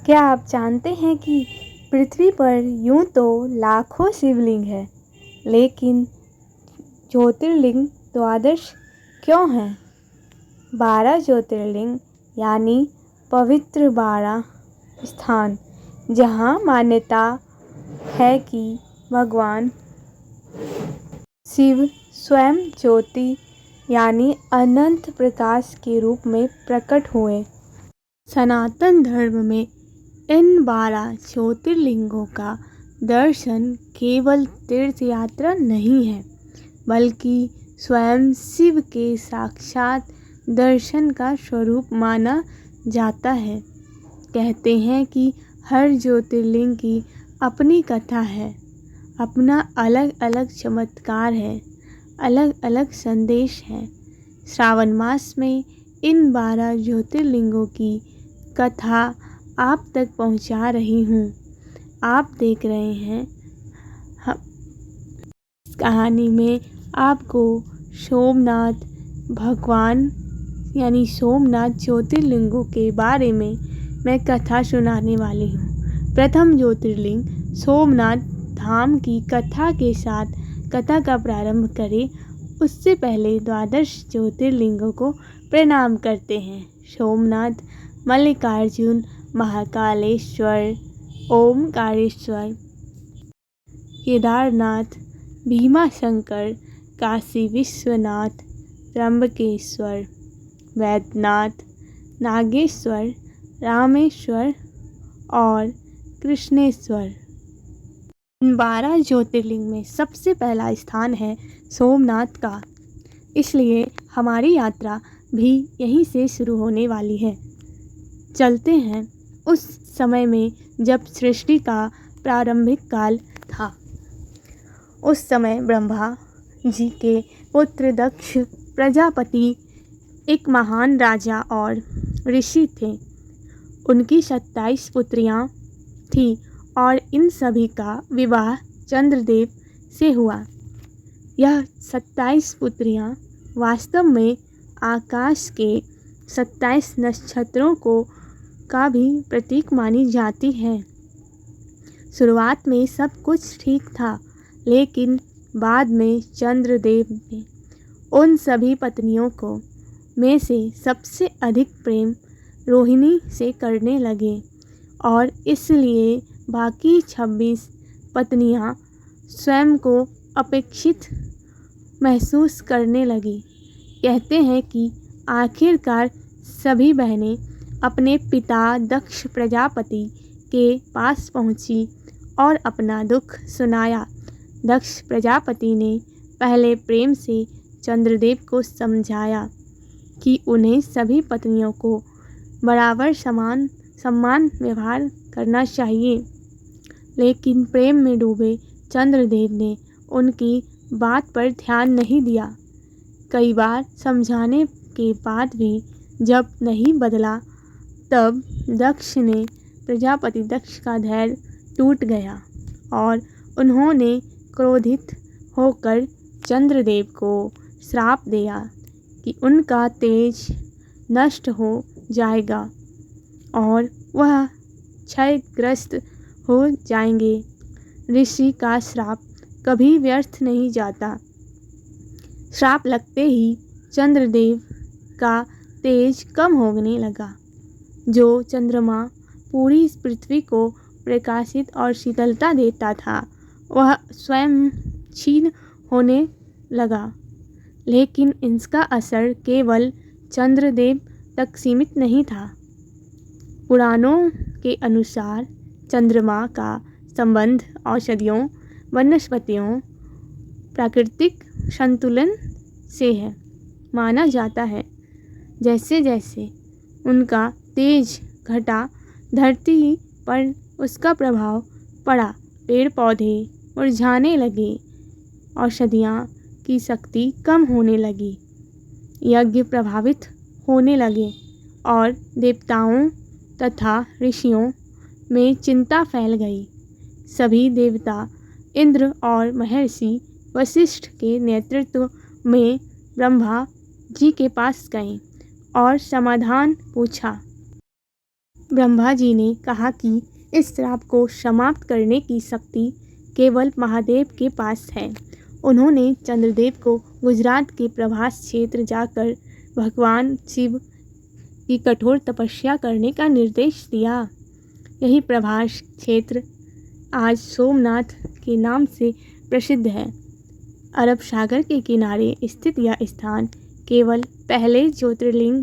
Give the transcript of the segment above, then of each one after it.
क्या आप जानते हैं कि पृथ्वी पर यूं तो लाखों शिवलिंग हैं, लेकिन ज्योतिर्लिंग द्वादश क्यों हैं? 12 ज्योतिर्लिंग यानी पवित्र 12 स्थान, जहां मान्यता है कि भगवान शिव स्वयं ज्योति यानी अनंत प्रकाश के रूप में प्रकट हुए। सनातन धर्म में इन 12 ज्योतिर्लिंगों का दर्शन केवल तीर्थ यात्रा नहीं है, बल्कि स्वयं शिव के साक्षात दर्शन का स्वरूप माना जाता है। कहते हैं कि हर ज्योतिर्लिंग की अपनी कथा है, अपना अलग अलग चमत्कार है, अलग अलग संदेश है। श्रावण मास में इन 12 ज्योतिर्लिंगों की कथा आप तक पहुंचा रही हूँ। आप देख रहे हैं इस कहानी में आपको सोमनाथ भगवान यानी सोमनाथ ज्योतिर्लिंगों के बारे में मैं कथा सुनाने वाली हूँ। प्रथम ज्योतिर्लिंग सोमनाथ धाम की कथा के साथ कथा का प्रारंभ करें, उससे पहले द्वादश ज्योतिर्लिंगों को प्रणाम करते हैं। सोमनाथ, मल्लिकार्जुन, महाकालेश्वर, ओमकारेश्वर, केदारनाथ, भीमाशंकर, काशी विश्वनाथ, त्र्यंबकेश्वर, वैद्यनाथ, नागेश्वर, रामेश्वर और कृष्णेश्वर। इन 12 ज्योतिर्लिंग में सबसे पहला स्थान है सोमनाथ का, इसलिए हमारी यात्रा भी यहीं से शुरू होने वाली है। चलते हैं उस समय में जब सृष्टि का प्रारंभिक काल था। उस समय ब्रह्मा जी के पुत्र दक्ष प्रजापति एक महान राजा और ऋषि थे। उनकी 27 पुत्रियां थीं और इन सभी का विवाह चंद्रदेव से हुआ। यह 27 पुत्रियां वास्तव में आकाश के 27 नक्षत्रों का भी प्रतीक मानी जाती हैं। शुरुआत में सब कुछ ठीक था, लेकिन बाद में चंद्रदेव ने उन सभी पत्नियों को में से सबसे अधिक प्रेम रोहिणी से करने लगे और इसलिए बाकी 26 पत्नियां स्वयं को अपेक्षित महसूस करने लगी। कहते हैं कि आखिरकार सभी बहनें अपने पिता दक्ष प्रजापति के पास पहुंची और अपना दुख सुनाया। दक्ष प्रजापति ने पहले प्रेम से चंद्रदेव को समझाया कि उन्हें सभी पत्नियों को बराबर सम्मान व्यवहार करना चाहिए, लेकिन प्रेम में डूबे चंद्रदेव ने उनकी बात पर ध्यान नहीं दिया। कई बार समझाने के बाद भी जब नहीं बदला, तब प्रजापति दक्ष का धैर्य टूट गया और उन्होंने क्रोधित होकर चंद्रदेव को श्राप दिया कि उनका तेज नष्ट हो जाएगा और वह क्षयग्रस्त हो जाएंगे। ऋषि का श्राप कभी व्यर्थ नहीं जाता। श्राप लगते ही चंद्रदेव का तेज कम होने लगा। जो चंद्रमा पूरी पृथ्वी को प्रकाशित और शीतलता देता था, वह स्वयं क्षीण होने लगा। लेकिन इसका असर केवल चंद्रदेव तक सीमित नहीं था। पुराणों के अनुसार चंद्रमा का संबंध औषधियों, वनस्पतियों, प्राकृतिक संतुलन से है। माना जाता है जैसे जैसे उनका तेज घटा, धरती पर उसका प्रभाव पड़ा, पेड़ पौधे मुरझाने लगे, औषधियों की शक्ति कम होने लगी, यज्ञ प्रभावित होने लगे और देवताओं तथा ऋषियों में चिंता फैल गई। सभी देवता इंद्र और महर्षि वशिष्ठ के नेतृत्व में ब्रह्मा जी के पास गए और समाधान पूछा। ब्रह्मा जी ने कहा कि इस श्राप को समाप्त करने की शक्ति केवल महादेव के पास है। उन्होंने चंद्रदेव को गुजरात के प्रभास क्षेत्र जाकर भगवान शिव की कठोर तपस्या करने का निर्देश दिया। यही प्रभास क्षेत्र आज सोमनाथ के नाम से प्रसिद्ध है। अरब सागर के किनारे स्थित यह स्थान केवल पहले ज्योतिर्लिंग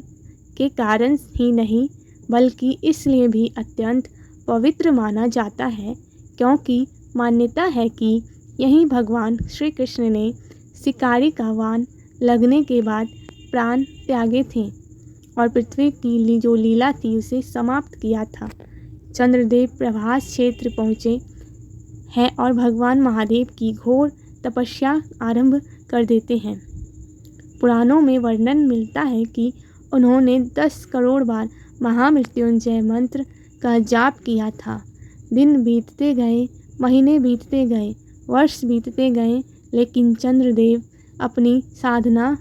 के कारण ही नहीं बल्कि इसलिए भी अत्यंत पवित्र माना जाता है क्योंकि मान्यता है कि यहीं भगवान श्री कृष्ण ने शिकारी का वाण लगने के बाद प्राण त्यागे थे और पृथ्वी की जो लीला थी उसे समाप्त किया था। चंद्रदेव प्रभास क्षेत्र पहुँचे हैं और भगवान महादेव की घोर तपस्या आरंभ कर देते हैं। पुराणों में वर्णन मिलता है कि उन्होंने 10 करोड़ बार महामृत्युंजय मंत्र का जाप किया था। दिन बीतते गए, महीने बीतते गए, वर्ष बीतते गए, लेकिन चंद्रदेव अपनी साधना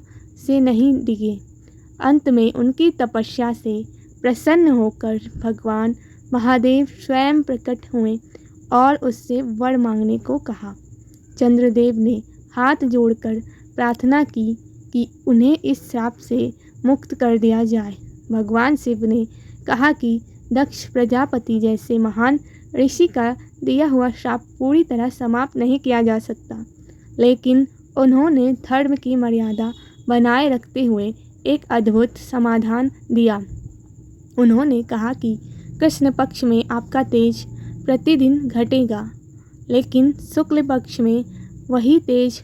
से नहीं डिगे। अंत में उनकी तपस्या से प्रसन्न होकर भगवान महादेव स्वयं प्रकट हुए और उससे वर मांगने को कहा। चंद्रदेव ने हाथ जोड़कर प्रार्थना की कि उन्हें इस श्राप से मुक्त कर दिया जाए। भगवान शिव ने कहा कि दक्ष प्रजापति जैसे महान ऋषि का दिया हुआ श्राप पूरी तरह समाप्त नहीं किया जा सकता, लेकिन उन्होंने धर्म की मर्यादा बनाए रखते हुए एक अद्भुत समाधान दिया। उन्होंने कहा कि कृष्ण पक्ष में आपका तेज प्रतिदिन घटेगा, लेकिन शुक्ल पक्ष में वही तेज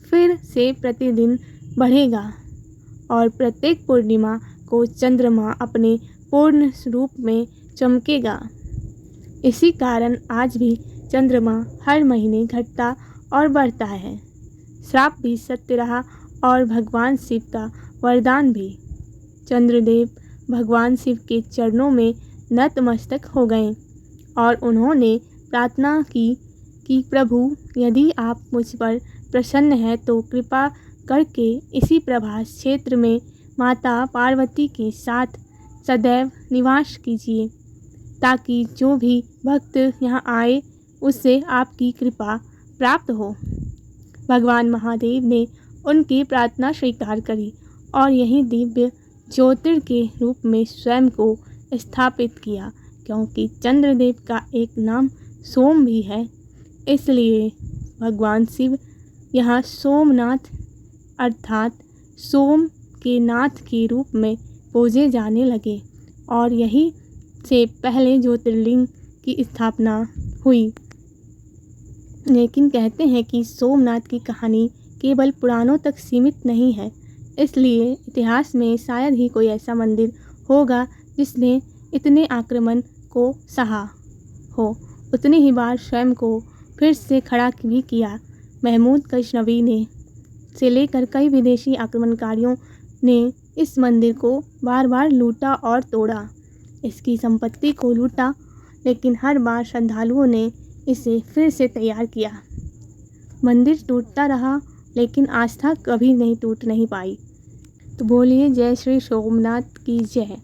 फिर से प्रतिदिन बढ़ेगा और प्रत्येक पूर्णिमा को चंद्रमा अपने पूर्ण रूप में चमकेगा। इसी कारण आज भी चंद्रमा हर महीने घटता और बढ़ता है। श्राप भी सत्य रहा और भगवान शिव का वरदान भी। चंद्रदेव भगवान शिव के चरणों में नतमस्तक हो गए और उन्होंने प्रार्थना की कि प्रभु, यदि आप मुझ पर प्रसन्न हैं तो कृपा करके इसी प्रभास क्षेत्र में माता पार्वती के साथ सदैव निवास कीजिए, ताकि जो भी भक्त यहाँ आए उससे आपकी कृपा प्राप्त हो। भगवान महादेव ने उनकी प्रार्थना स्वीकार करी और यही दिव्य ज्योतिर् के रूप में स्वयं को स्थापित किया। क्योंकि चंद्रदेव का एक नाम सोम भी है, इसलिए भगवान शिव यहाँ सोमनाथ अर्थात सोम के नाथ के रूप में पूजे जाने लगे और यही से पहले ज्योतिर्लिंग की स्थापना हुई। लेकिन कहते हैं कि सोमनाथ की कहानी केवल पुराणों तक सीमित नहीं है, इसलिए इतिहास में शायद ही कोई ऐसा मंदिर होगा जिसने इतने आक्रमण को सहा हो, उतनी ही बार स्वयं को फिर से खड़ा भी किया। महमूद गजनवी ने से लेकर कई विदेशी आक्रमणकारियों ने इस मंदिर को बार बार लूटा और तोड़ा, इसकी संपत्ति को लूटा, लेकिन हर बार श्रद्धालुओं ने इसे फिर से तैयार किया। मंदिर टूटता रहा, लेकिन आस्था कभी नहीं टूट नहीं पाई। तो बोलिए जय श्री सोमनाथ की जय।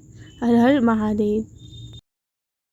हर हर महादेव।